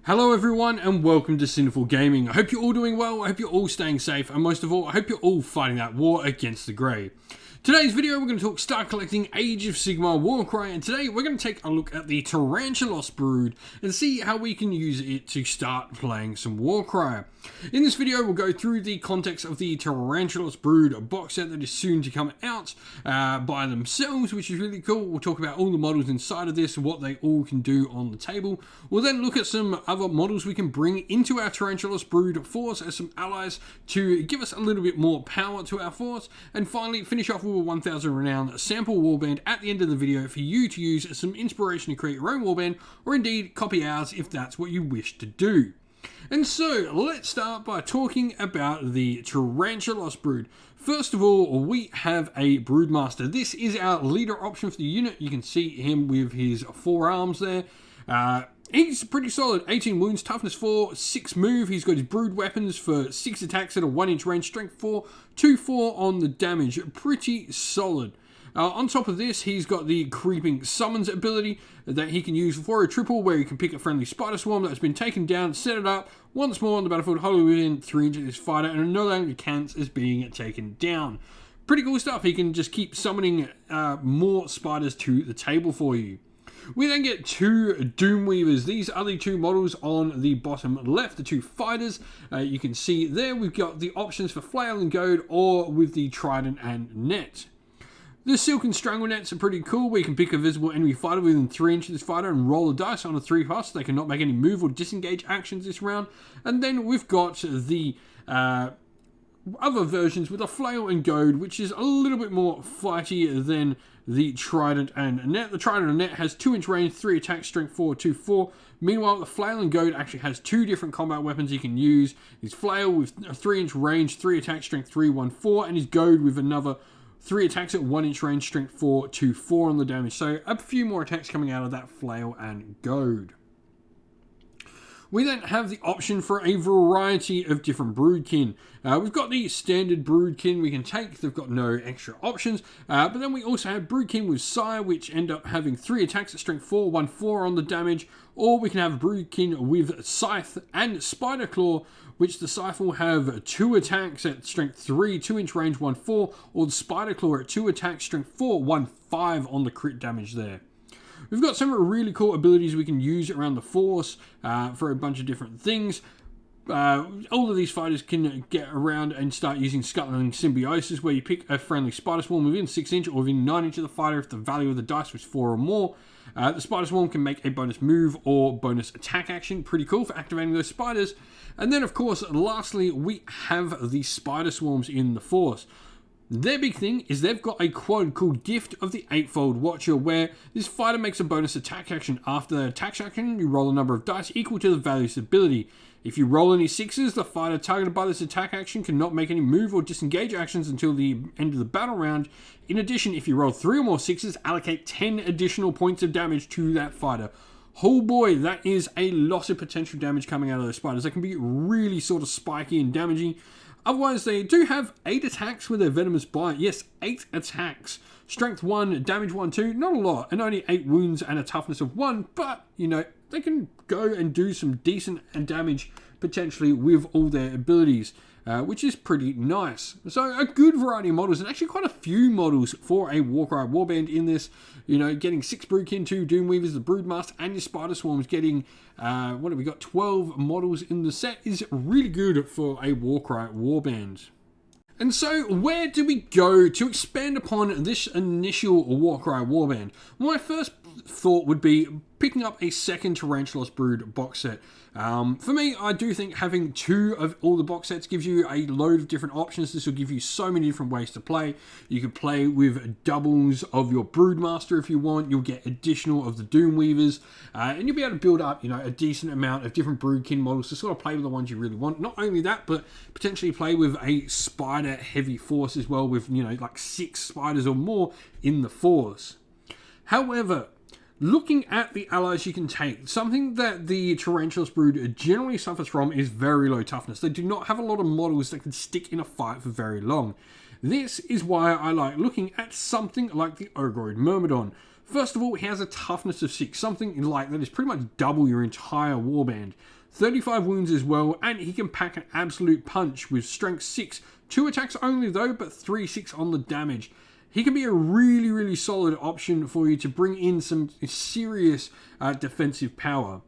Hello everyone and welcome to Sinful Gaming. I hope you're all doing well, I hope you're all staying safe, and most of all, I hope you're all fighting that war against the grey. Today's video we're going to talk Start Collecting Age of Sigmar Warcry, and today we're going to take a look at the Tarantulos brood and see how we can use it to start playing some Warcry. In this video we'll go through the context of the Tarantulos brood box set that is soon to come out by themselves, which is really cool. We'll talk about all the models inside of this, what they all can do on the table. We'll then look at some other models we can bring into our Tarantulos brood force as some allies to give us a little bit more power to our force, and finally finish off with a 1000 renown sample warband at the end of the video for you to use as some inspiration to create your own warband, or indeed copy ours if that's what you wish to do. And so let's start by talking about the Tarantulos brood. First of all, we have a broodmaster. This is our leader option for the unit. You can see him with his 4 arms there. He's pretty solid. 18 wounds, toughness 4, 6 move. He's got his brood weapons for 6 attacks at a 1-inch range, strength 4, 2-4 on the damage. Pretty solid. On top of this, he's got the creeping summons ability that he can use for a triple, where you can pick a friendly spider swarm that's been taken down, set it up once more on the battlefield, hold within 3 inches of this fighter, and no longer counts as being taken down. Pretty cool stuff. He can just keep summoning more spiders to the table for you. We then get 2 Doomweavers. These are the 2 models on the bottom left, the 2 fighters. You can see there we've got the options for Flail and Goad, or with the Trident and Net. The Silk and Strangle Nets are pretty cool, where you can pick a visible enemy fighter within 3 inches of this fighter and roll a dice on a 3+, so they cannot make any move or disengage actions this round. And then we've got the other versions with a Flail and Goad, which is a little bit more fighty than the Trident and Net. The Trident and Net has 2-inch range, 3 attack, strength 4, 2-4. Meanwhile, the Flail and Goad actually has 2 different combat weapons you can use. His Flail with a 3-inch range, 3 attack, strength 3, 1-4, and his Goad with another 3 attacks at 1-inch range, strength 4, 2-4 on the damage. So a few more attacks coming out of that Flail and Goad. We then have the option for a variety of different broodkin. We've got the standard broodkin we can take. They've got no extra options. But then we also have broodkin with Sire, which end up having 3 attacks at strength 4, 1-4 on the damage. Or we can have broodkin with Scythe and Spider Claw, which the Scythe will have 2 attacks at strength 3, 2-inch range, 1-4. Or the Spider Claw at 2 attacks, strength 4, 1-5 on the crit damage there. We've got some really cool abilities we can use around the force for a bunch of different things. All of these fighters can get around and start using Scuttling Symbiosis, where you pick a friendly spider swarm within 6 inch or within 9 inch of the fighter if the value of the dice was 4 or more. The spider swarm can make a bonus move or bonus attack action. Pretty cool for activating those spiders. And then, of course, lastly, we have the spider swarms in the force. Their big thing is they've got a quad called Gift of the Eightfold Watcher, where this fighter makes a bonus attack action. After the attack action, you roll a number of dice equal to the value of its ability. If you roll any 6s, the fighter targeted by this attack action cannot make any move or disengage actions until the end of the battle round. In addition, if you roll 3 or more 6s, allocate 10 additional points of damage to that fighter. Oh boy, that is a lot of potential damage coming out of those spiders. They can be really sort of spiky and damaging. Otherwise, they do have 8 attacks with their Venomous Bite. Yes, 8 attacks. Strength 1, damage 1, 2. Not a lot. And only 8 wounds and a toughness of 1. But, you know, they can go and do some decent damage potentially with all their abilities, which is pretty nice. So a good variety of models, and actually quite a few models for a Warcry warband in this. You know, getting 6 broodkin, 2 Doomweavers, the Broodmaster, and your Spider Swarms, getting, what have we got, 12 models in the set is really good for a Warcry warband. And so, where do we go to expand upon this initial Warcry warband? My first thought would be picking up a second Tarantulos brood box set. For me, I do think having 2 of all the box sets gives you a load of different options. This will give you so many different ways to play. You can play with doubles of your Broodmaster if you want. You'll get additional of the Doomweavers, and you'll be able to build up, you know, a decent amount of different broodkin models to sort of play with the ones you really want. Not only that, but potentially play with a spider-heavy force as well, with, you know, like 6 spiders or more in the force. However, looking at the allies you can take, something that the Tarantulos brood generally suffers from is very low toughness. They do not have a lot of models that can stick in a fight for very long. This is why I like looking at something like the Ogroid Myrmidon. First of all, he has a toughness of 6, something like that is pretty much double your entire warband. 35 wounds as well, and he can pack an absolute punch with strength 6. 2 attacks only though, but 3/6 on the damage. He can be a really, really solid option for you to bring in some serious defensive power.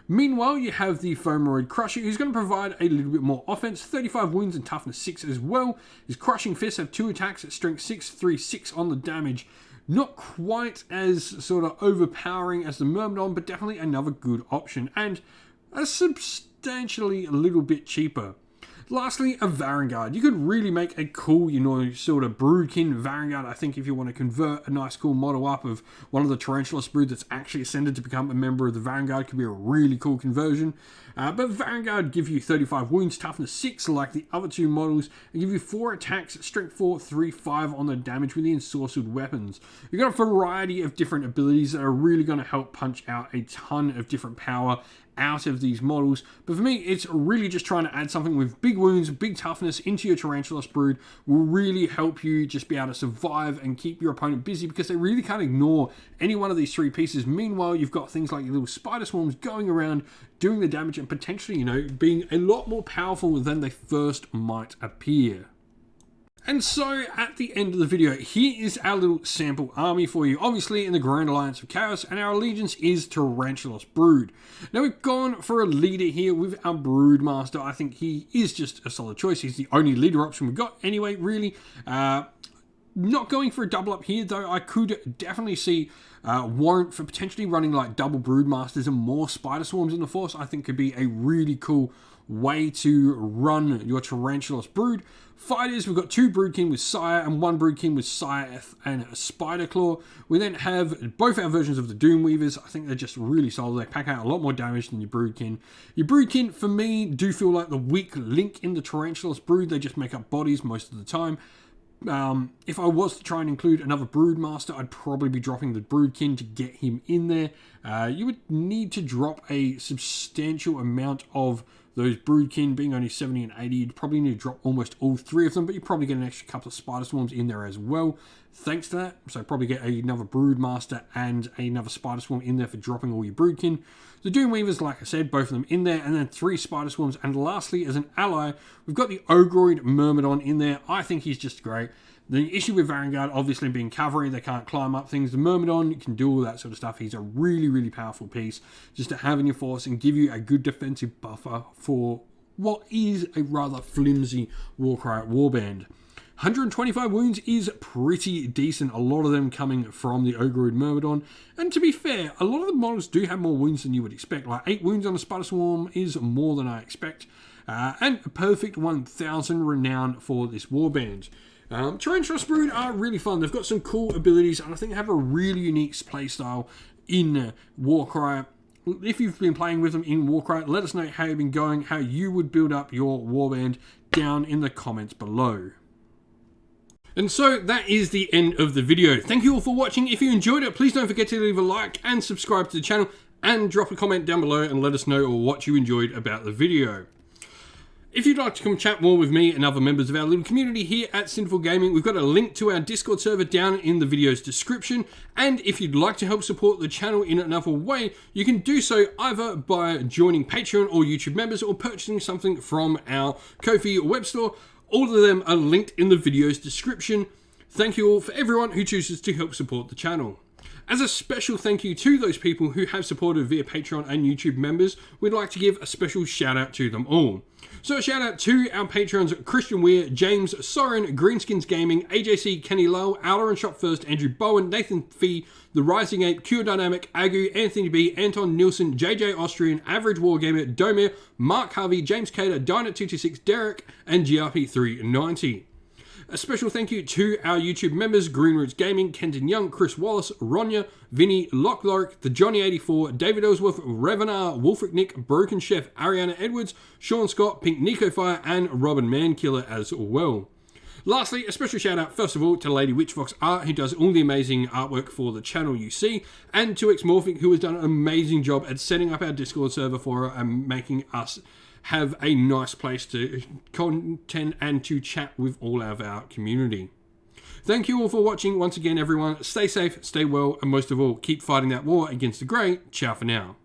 Meanwhile, you have the Foamroid Crusher, who's going to provide a little bit more offense. 35 wounds and toughness 6 as well. His Crushing Fists have 2 attacks at strength 6, 3/6 on the damage. Not quite as sort of overpowering as the Myrmidon, but definitely another good option, and substantially a little bit cheaper. Lastly, a Varangard. You could really make a cool, sort of Broodkin Varangard. I think if you want to convert a nice cool model up of one of the Tarantulos brood that's actually ascended to become a member of the Vanguard, could be a really cool conversion. But Vanguard give you 35 wounds, toughness 6 like the other 2 models, and give you 4 attacks, strength 4, 3/5 on the damage with the ensorcelled weapons. You've got a variety of different abilities that are really going to help punch out a ton of different power out of these models, but for me it's really just trying to add something with big wounds, big toughness into your Tarantulos brood will really help you just be able to survive and keep your opponent busy, because they really can't ignore any one of these 3 pieces. Meanwhile, you've got things like your little spider swarms going around doing the damage and potentially, being a lot more powerful than they first might appear. And so, at the end of the video, here is our little sample army for you. Obviously, in the Grand Alliance of Chaos, and our allegiance is Tarantulos Brood. Now, we've gone for a leader here with our Broodmaster. I think he is just a solid choice. He's the only leader option we've got anyway, really. Not going for a double up here, though. I could definitely see warrant for potentially running like double Broodmasters and more Spider Swarms in the Force. I think could be a really cool way to run your Tarantulos Brood. Fighters, we've got 2 Broodkin with Sire and 1 Broodkin with Scythe and a Spider Claw. We then have both our versions of the Doom Weavers. I think they're just really solid. They pack out a lot more damage than your Broodkin. Your Broodkin, for me, do feel like the weak link in the Tarantulos Brood. They just make up bodies most of the time. If I was to try and include another Broodmaster, I'd probably be dropping the Broodkin to get him in there. You would need to drop a substantial amount of those Broodkin, being only 70 and 80, you'd probably need to drop almost all 3 of them, but you probably get an extra couple of Spider Swarms in there as well, thanks to that. So probably get another Broodmaster and another Spider Swarm in there for dropping all your Broodkin. The Doom Weavers, like I said, both of them in there, and then 3 Spider Swarms. And lastly, as an ally, we've got the Ogroid Myrmidon in there. I think he's just great. The issue with Vanguard, obviously being cavalry, they can't climb up things. The Myrmidon can do all that sort of stuff. He's a really, really powerful piece just to have in your force and give you a good defensive buffer for what is a rather flimsy Warcry warband. 125 wounds is pretty decent, a lot of them coming from the Ogroid Myrmidon. And to be fair, a lot of the models do have more wounds than you would expect. Like 8 wounds on a Spider Swarm is more than I expect. And a perfect 1000 renown for this warband. Tarantulos Brood are really fun. They've got some cool abilities, and I think they have a really unique playstyle in Warcry. If you've been playing with them in Warcry, let us know how you've been going, how you would build up your warband down in the comments below. And so that is the end of the video. Thank you all for watching. If you enjoyed it, please don't forget to leave a like and subscribe to the channel, and drop a comment down below and let us know what you enjoyed about the video. If you'd like to come chat more with me and other members of our little community here at Sinful Gaming, we've got a link to our Discord server down in the video's description. And if you'd like to help support the channel in another way, you can do so either by joining Patreon or YouTube members, or purchasing something from our Ko-fi web store. All of them are linked in the video's description. Thank you all for everyone who chooses to help support the channel. As a special thank you to those people who have supported via Patreon and YouTube members, we'd like to give a special shout out to them all. So a shout out to our patrons: Christian Weir, James, Soren, Greenskins Gaming, AJC, Kenny Lowe, Owler and Shop First, Andrew Bowen, Nathan Fee, The Rising Ape, Cure Dynamic, Agu, Anthony B, Anton Nielsen, JJ Austrian, Average Wargamer, Domir, Mark Harvey, James Cater, Dyna226, Derek, and GRP390. A special thank you to our YouTube members: Green Roots Gaming, Kenton Young, Chris Wallace, Ronya, Vinny, Lock Lorick, The Johnny84, David Ellsworth, Revenar, Wolfric Nick, Broken Chef, Ariana Edwards, Sean Scott, Pink Nico Fire, and Robin Mankiller as well. Lastly, a special shout out first of all to Lady Witchfox Art, who does all the amazing artwork for the channel you see, and to Xmorphic, who has done an amazing job at setting up our Discord server for her and making us have a nice place to content and to chat with all of our community. Thank you all for watching. Once again, everyone, stay safe, stay well, and most of all, keep fighting that war against the Grey. Ciao for now.